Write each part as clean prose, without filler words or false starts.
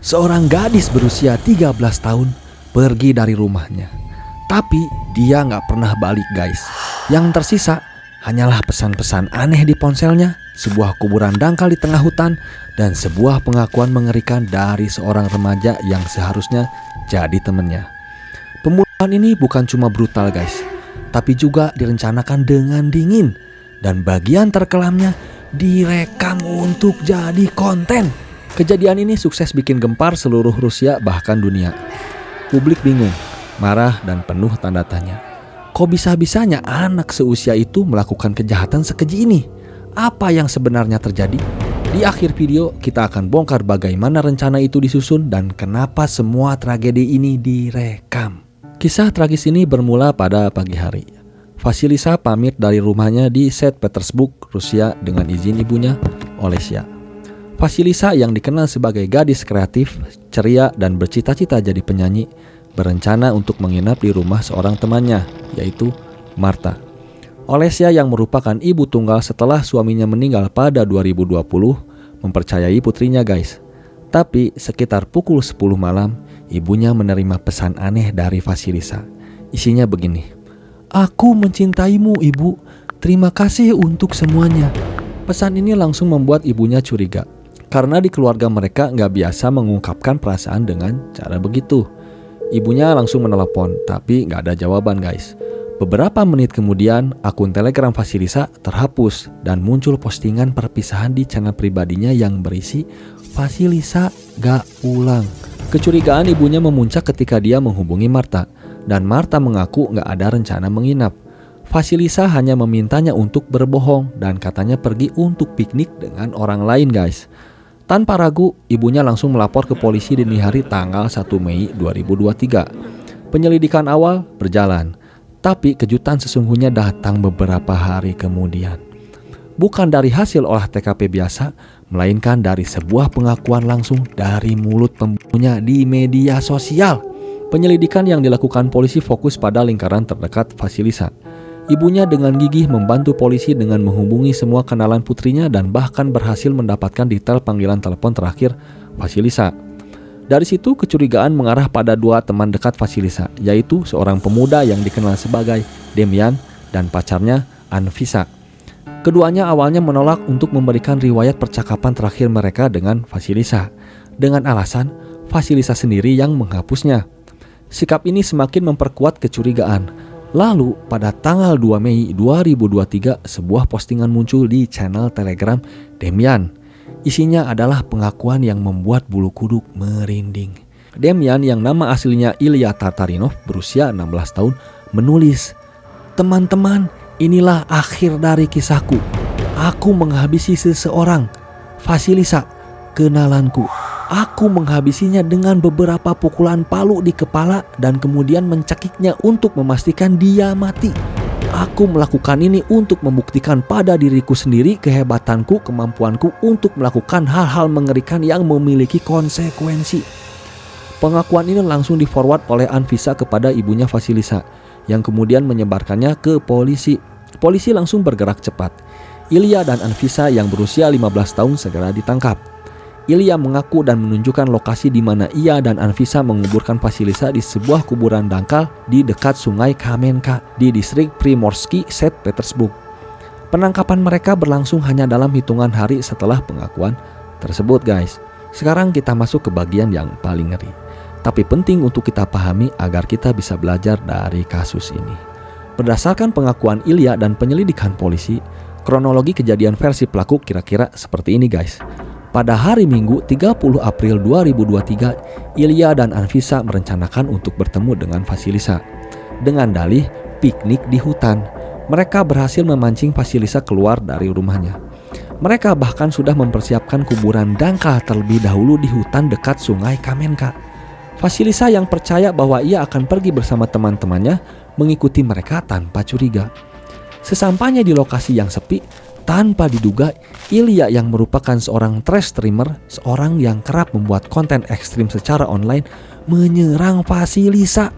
Seorang gadis berusia 13 tahun pergi dari rumahnya. Tapi dia nggak pernah balik guys. Yang tersisa hanyalah pesan-pesan aneh di ponselnya, sebuah kuburan dangkal di tengah hutan, dan sebuah pengakuan mengerikan dari seorang remaja yang seharusnya jadi temennya. Pembunuhan ini bukan cuma brutal guys, tapi juga direncanakan dengan dingin. Dan bagian terkelamnya direkam untuk jadi konten. Kejadian ini sukses bikin gempar seluruh Rusia bahkan dunia. Publik bingung, marah, dan penuh tanda tanya. Kok bisa-bisanya anak seusia itu melakukan kejahatan sekeji ini? Apa yang sebenarnya terjadi? Di akhir video kita akan bongkar bagaimana rencana itu disusun dan kenapa semua tragedi ini direkam. Kisah tragis ini bermula pada pagi hari. Vasilisa pamit dari rumahnya di St. Petersburg, Rusia dengan izin ibunya, Olesia. Vasilisa yang dikenal sebagai gadis kreatif, ceria, dan bercita-cita jadi penyanyi, berencana untuk menginap di rumah seorang temannya, yaitu Marta. Olesia yang merupakan ibu tunggal setelah suaminya meninggal pada 2020, mempercayai putrinya guys. Tapi sekitar pukul 10 malam, ibunya menerima pesan aneh dari Vasilisa. Isinya begini. "Aku mencintaimu ibu, terima kasih untuk semuanya." Pesan ini langsung membuat ibunya curiga, karena di keluarga mereka nggak biasa mengungkapkan perasaan dengan cara begitu. Ibunya langsung menelepon, tapi nggak ada jawaban guys. Beberapa menit kemudian, akun Telegram Vasilisa terhapus dan muncul postingan perpisahan di channel pribadinya yang berisi "Vasilisa gak pulang." Kecurigaan ibunya memuncak ketika dia menghubungi Marta, dan Marta mengaku gak ada rencana menginap. Vasilisa hanya memintanya untuk berbohong dan katanya pergi untuk piknik dengan orang lain guys. Tanpa ragu, ibunya langsung melapor ke polisi dini hari tanggal 1 Mei 2023. Penyelidikan awal berjalan, tapi kejutan sesungguhnya datang beberapa hari kemudian. Bukan dari hasil olah TKP biasa, melainkan dari sebuah pengakuan langsung dari mulut pembunuhnya di media sosial. Penyelidikan yang dilakukan polisi fokus pada lingkaran terdekat Vasilisa. Ibunya dengan gigih membantu polisi dengan menghubungi semua kenalan putrinya dan bahkan berhasil mendapatkan detail panggilan telepon terakhir Vasilisa. Dari situ kecurigaan mengarah pada dua teman dekat Vasilisa, yaitu seorang pemuda yang dikenal sebagai Demian dan pacarnya Anfisa. Keduanya awalnya menolak untuk memberikan riwayat percakapan terakhir mereka dengan Vasilisa, dengan alasan Vasilisa sendiri yang menghapusnya. Sikap ini semakin memperkuat kecurigaan. Lalu pada tanggal 2 Mei 2023 sebuah postingan muncul di channel Telegram Demian. Isinya adalah pengakuan yang membuat bulu kuduk merinding. Demian yang nama aslinya Ilya Tartarinov berusia 16 tahun menulis, "Teman-teman, inilah akhir dari kisahku. Aku menghabisi seseorang, Vasilisa, kenalanku. Aku menghabisinya dengan beberapa pukulan palu di kepala dan kemudian mencekiknya untuk memastikan dia mati. Aku melakukan ini untuk membuktikan pada diriku sendiri kehebatanku, kemampuanku untuk melakukan hal-hal mengerikan yang memiliki konsekuensi." Pengakuan ini langsung di-forward oleh Anfisa kepada ibunya Vasilisa, yang kemudian menyebarkannya ke polisi. Polisi langsung bergerak cepat. Ilya dan Anfisa yang berusia 15 tahun segera ditangkap. Ilya mengaku dan menunjukkan lokasi di mana ia dan Anfisa menguburkan Vasilisa di sebuah kuburan dangkal di dekat sungai Kamenka di distrik Primorsky, St. Petersburg. Penangkapan mereka berlangsung hanya dalam hitungan hari setelah pengakuan tersebut guys. Sekarang kita masuk ke bagian yang paling ngeri, tapi penting untuk kita pahami agar kita bisa belajar dari kasus ini. Berdasarkan pengakuan Ilya dan penyelidikan polisi, kronologi kejadian versi pelaku kira-kira seperti ini guys. Pada hari Minggu 30 April 2023, Ilya dan Anfisa merencanakan untuk bertemu dengan Vasilisa. Dengan dalih piknik di hutan, mereka berhasil memancing Vasilisa keluar dari rumahnya. Mereka bahkan sudah mempersiapkan kuburan dangkal terlebih dahulu di hutan dekat sungai Kamenka. Vasilisa yang percaya bahwa ia akan pergi bersama teman-temannya mengikuti mereka tanpa curiga. Sesampainya di lokasi yang sepi, tanpa diduga, Ilya yang merupakan seorang trash streamer, seorang yang kerap membuat konten ekstrim secara online, menyerang Vasilisa.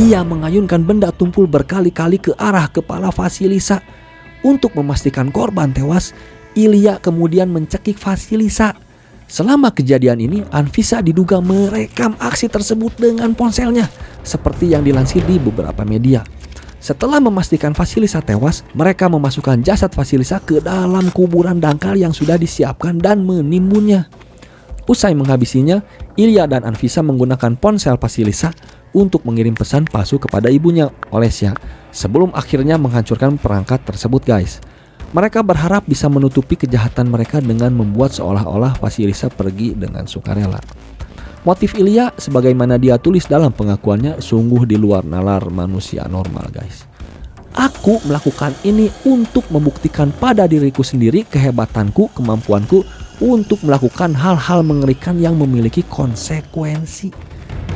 Ia mengayunkan benda tumpul berkali-kali ke arah kepala Vasilisa. Untuk memastikan korban tewas, Ilya kemudian mencekik Vasilisa. Selama kejadian ini, Anfisa diduga merekam aksi tersebut dengan ponselnya, seperti yang dilansir di beberapa media. Setelah memastikan Vasilisa tewas, mereka memasukkan jasad Vasilisa ke dalam kuburan dangkal yang sudah disiapkan dan menimbunnya. Usai menghabisinya, Ilya dan Anfisa menggunakan ponsel Vasilisa untuk mengirim pesan palsu kepada ibunya, Olesya, sebelum akhirnya menghancurkan perangkat tersebut, guys. Mereka berharap bisa menutupi kejahatan mereka dengan membuat seolah-olah Vasilisa pergi dengan sukarela. Motif Ilya, sebagaimana dia tulis dalam pengakuannya, sungguh di luar nalar manusia normal, guys. Aku melakukan ini untuk membuktikan pada diriku sendiri kehebatanku, kemampuanku untuk melakukan hal-hal mengerikan yang memiliki konsekuensi.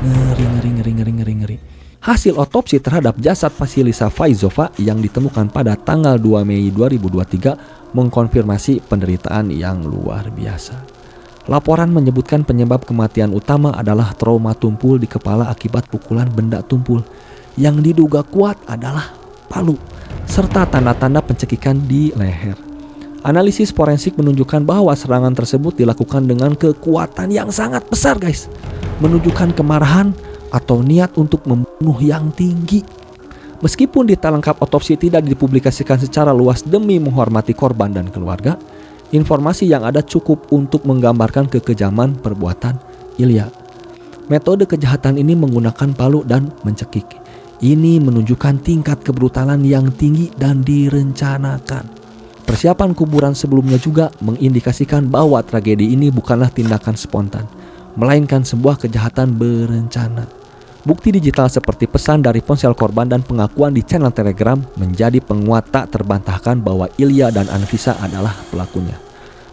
Ngeri. Hasil otopsi terhadap jasad Vasilisa Faizova yang ditemukan pada tanggal 2 Mei 2023 mengkonfirmasi penderitaan yang luar biasa. Laporan menyebutkan penyebab kematian utama adalah trauma tumpul di kepala akibat pukulan benda tumpul yang diduga kuat adalah palu, serta tanda-tanda pencekikan di leher. Analisis forensik menunjukkan bahwa serangan tersebut dilakukan dengan kekuatan yang sangat besar, guys, menunjukkan kemarahan atau niat untuk membunuh yang tinggi. Meskipun data lengkap otopsi tidak dipublikasikan secara luas demi menghormati korban dan keluarga, informasi yang ada cukup untuk menggambarkan kekejaman perbuatan Ilya. Metode kejahatan ini menggunakan palu dan mencekik. Ini menunjukkan tingkat kebrutalan yang tinggi dan direncanakan. Persiapan kuburan sebelumnya juga mengindikasikan bahwa tragedi ini bukanlah tindakan spontan, melainkan sebuah kejahatan berencana. Bukti digital seperti pesan dari ponsel korban dan pengakuan di channel Telegram menjadi penguat tak terbantahkan bahwa Ilya dan Anfisa adalah pelakunya.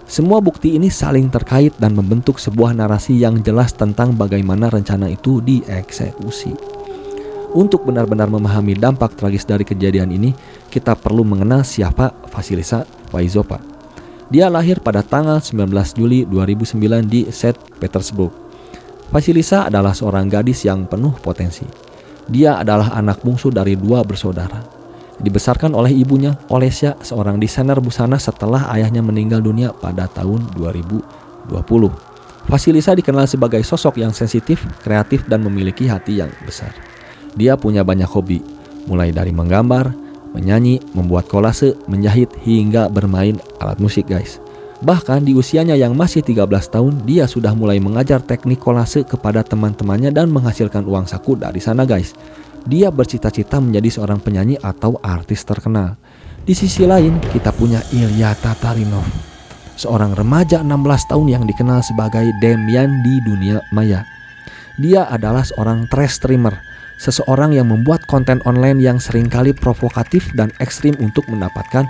Semua bukti ini saling terkait dan membentuk sebuah narasi yang jelas tentang bagaimana rencana itu dieksekusi. Untuk benar-benar memahami dampak tragis dari kejadian ini, kita perlu mengenal siapa Vasilisa Faizova. Dia lahir pada tanggal 19 Juli 2009 di St. Petersburg. Vasilisa adalah seorang gadis yang penuh potensi. Dia adalah anak bungsu dari 2 bersaudara. Dibesarkan oleh ibunya, Olesya, seorang desainer busana setelah ayahnya meninggal dunia pada tahun 2020. Vasilisa dikenal sebagai sosok yang sensitif, kreatif, dan memiliki hati yang besar. Dia punya banyak hobi, mulai dari menggambar, menyanyi, membuat kolase, menjahit, hingga bermain alat musik, guys. Bahkan di usianya yang masih 13 tahun, dia sudah mulai mengajar teknik kolase kepada teman-temannya dan menghasilkan uang saku dari sana, guys. Dia bercita-cita menjadi seorang penyanyi atau artis terkenal. Di sisi lain, kita punya Ilya Tatarinov, seorang remaja 16 tahun yang dikenal sebagai Demian di dunia maya. Dia adalah seorang trash streamer, seseorang yang membuat konten online yang seringkali provokatif dan ekstrim untuk mendapatkan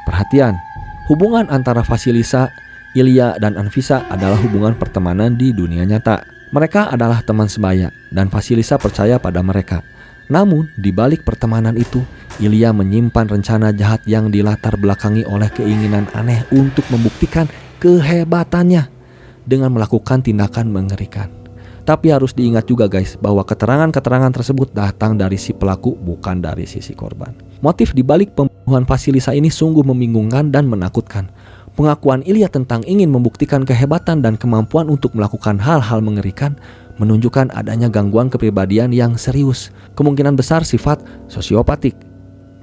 perhatian. Hubungan antara Vasilisa, Ilya, dan Anfisa adalah hubungan pertemanan di dunia nyata. Mereka adalah teman sebaya dan Vasilisa percaya pada mereka. Namun, di balik pertemanan itu, Ilya menyimpan rencana jahat yang dilatar belakangi oleh keinginan aneh untuk membuktikan kehebatannya dengan melakukan tindakan mengerikan. Tapi harus diingat juga, guys, bahwa keterangan-keterangan tersebut datang dari si pelaku, bukan dari sisi korban. Motif di balik pembunuhan Vasilisa ini sungguh membingungkan dan menakutkan. Pengakuan Ilya tentang ingin membuktikan kehebatan dan kemampuan untuk melakukan hal-hal mengerikan menunjukkan adanya gangguan kepribadian yang serius, kemungkinan besar sifat sosiopatik.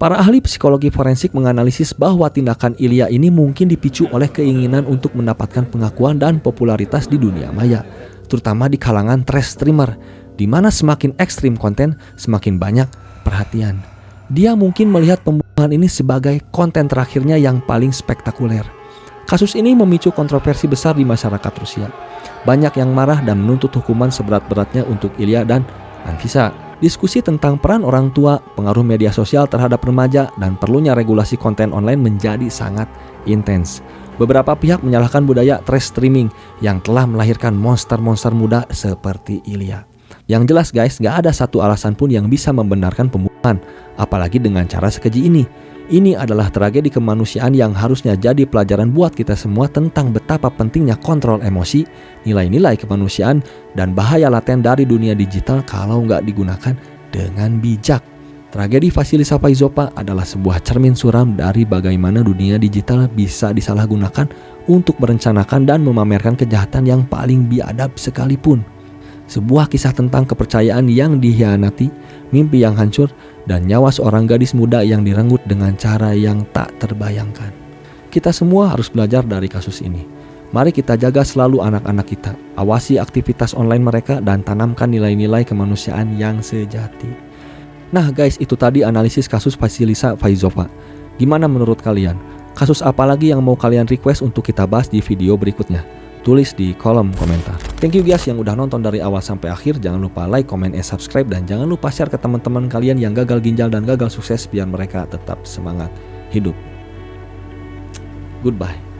Para ahli psikologi forensik menganalisis bahwa tindakan Ilya ini mungkin dipicu oleh keinginan untuk mendapatkan pengakuan dan popularitas di dunia maya, terutama di kalangan trash streamer, di mana semakin ekstrim konten, semakin banyak perhatian. Dia mungkin melihat pembunuhan ini sebagai konten terakhirnya yang paling spektakuler. Kasus ini memicu kontroversi besar di masyarakat Rusia. Banyak yang marah dan menuntut hukuman seberat-beratnya untuk Ilya dan Anfisa. Diskusi tentang peran orang tua, pengaruh media sosial terhadap remaja, dan perlunya regulasi konten online menjadi sangat intens. Beberapa pihak menyalahkan budaya trash streaming yang telah melahirkan monster-monster muda seperti Ilya. Yang jelas, guys, gak ada satu alasan pun yang bisa membenarkan pembunuhan, apalagi dengan cara sekeji ini. Ini adalah tragedi kemanusiaan yang harusnya jadi pelajaran buat kita semua tentang betapa pentingnya kontrol emosi, nilai-nilai kemanusiaan, dan bahaya laten dari dunia digital kalau nggak digunakan dengan bijak. Tragedi Vasilisa Faizova adalah sebuah cermin suram dari bagaimana dunia digital bisa disalahgunakan untuk merencanakan dan memamerkan kejahatan yang paling biadab sekalipun. Sebuah kisah tentang kepercayaan yang dikhianati, mimpi yang hancur, dan nyawa seorang gadis muda yang direnggut dengan cara yang tak terbayangkan. Kita semua harus belajar dari kasus ini. Mari kita jaga selalu anak-anak kita, awasi aktivitas online mereka, dan tanamkan nilai-nilai kemanusiaan yang sejati. Nah guys, itu tadi analisis kasus Vasilisa Faizova. Gimana menurut kalian? Kasus apa lagi yang mau kalian request untuk kita bahas di video berikutnya? Tulis di kolom komentar. Thank you guys yang udah nonton dari awal sampai akhir. Jangan lupa like, comment, and subscribe. Dan jangan lupa share ke teman-teman kalian yang gagal ginjal dan gagal sukses biar mereka tetap semangat hidup. Goodbye.